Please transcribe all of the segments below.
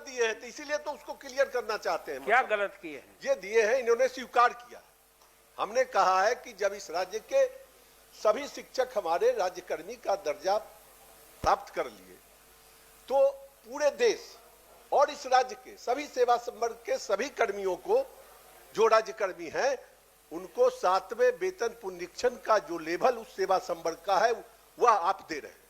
दिए हैं, तो इसीलिए तो उसको क्लियर करना चाहते हैं। क्या गलत किए हैं? ये दिए हैं, इन्होंने स्वीकार किया। हमने कहा है कि जब इस राज्य के सभी शिक्षक हमारे राज्यकर्मी का दर्जा प्राप्त कर लिए, तो पूरे देश और इस राज्य के सभी सेवा संवर्ग के सभी कर्मियों को, जो राज्यकर्मी हैं, उनको 7वें वेतन पुनरीक्षण का जो लेवल उस सेवा संवर्ग का है वह आप दे रहे हैं।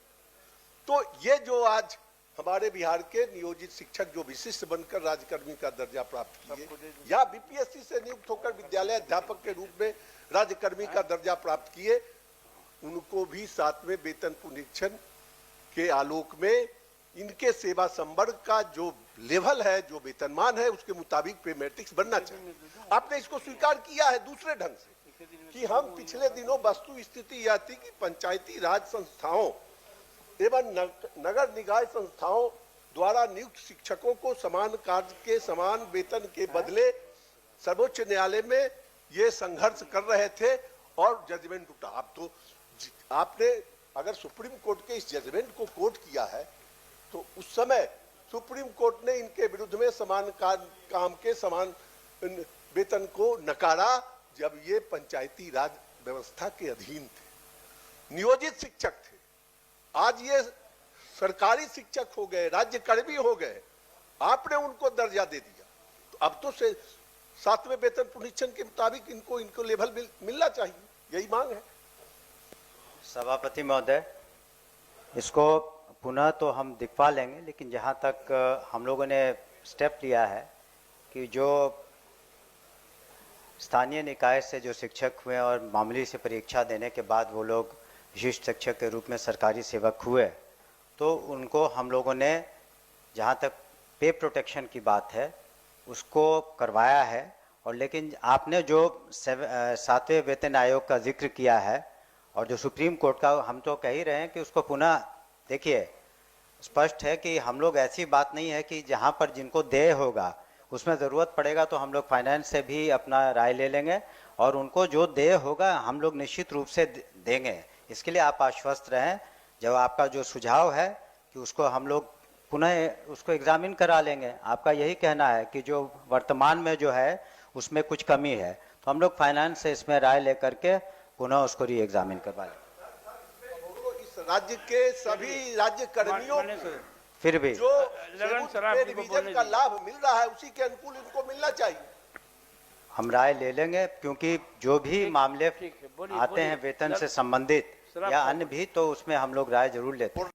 तो ये जो आज हमारे बिहार के नियोजित शिक्षक जो विशिष्ट बनकर राज्यकर्मी का दर्जा प्राप्त किए या बीपीएससी से नियुक्त होकर विद्यालय अध्यापक के रूप में राज्यकर्मी का दर्जा प्राप्त किए, उनको भी 7वें वेतन पुनरीक्षण के आलोक में इनके सेवा संवर्ग का जो लेवल है, जो वेतनमान है, उसके मुताबिक पे मैट्रिक्स बनना चाहिए। आपने इसको स्वीकार किया है दूसरे ढंग से कि हम पिछले दिनों वस्तु स्थिति यह थी कि पंचायती राज संस्थाओं एवं नगर निकाय संस्थाओं द्वारा नियुक्त शिक्षकों को समान कार्य के समान वेतन के बदले सर्वोच्च न्यायालय में ये संघर्ष कर रहे थे और जजमेंट उठा। अब तो आपने अगर सुप्रीम कोर्ट के इस जजमेंट को कोट किया है, तो उस समय सुप्रीम कोर्ट ने इनके विरुद्ध में समान काम के समान वेतन को नकारा, जब ये पंचायती राज व्यवस्था के अधीन थे, नियोजित शिक्षक थे। आज ये सरकारी शिक्षक हो गए, राज्यकर्मी हो गए, आपने उनको दर्जा दे दिया, तो अब तो 7वें वेतन पुनरीक्षण के मुताबिक इनको लेवल मिलना चाहिए, यही मांग है। सभापति महोदय, इसको पुनः तो हम दिखवा लेंगे, लेकिन जहाँ तक हम लोगों ने स्टेप लिया है कि जो स्थानीय निकाय से जो शिक्षक हुए और मामूली से परीक्षा देने के बाद वो लोग विशिष्ट शिक्षक के रूप में सरकारी सेवक हुए, तो उनको हम लोगों ने, जहाँ तक पे प्रोटेक्शन की बात है, उसको करवाया है। और लेकिन आपने जो 7वें वेतन आयोग का जिक्र किया है और जो सुप्रीम कोर्ट का, हम तो कह ही रहे हैं कि उसको पुनः देखिए, स्पष्ट है कि हम लोग, ऐसी बात नहीं है कि जहाँ पर जिनको देय होगा उसमें ज़रूरत पड़ेगा तो हम लोग फाइनेंस से भी अपना राय ले लेंगे और उनको जो देय होगा हम लोग निश्चित रूप से देंगे। इसके लिए आप आश्वस्त रहें। जब आपका जो सुझाव है कि उसको हम लोग पुनः उसको एग्जामिन करा लेंगे, आपका यही कहना है कि जो वर्तमान में जो है उसमें कुछ कमी है, तो हम लोग फाइनेंस से इसमें राय लेकर के पुनः उसको री एग्जामिन करवा लेंगे। राज्य के सभी राज्य कर्मियों फिर भी जो रिवीजन का लाभ मिल रहा है उसी के अनुकूल इनको मिलना चाहिए। हम राय ले लेंगे, क्योंकि जो भी मामले आते हैं वेतन से संबंधित या अन्य भी, तो उसमें हम लोग राय जरूर लेते हैं।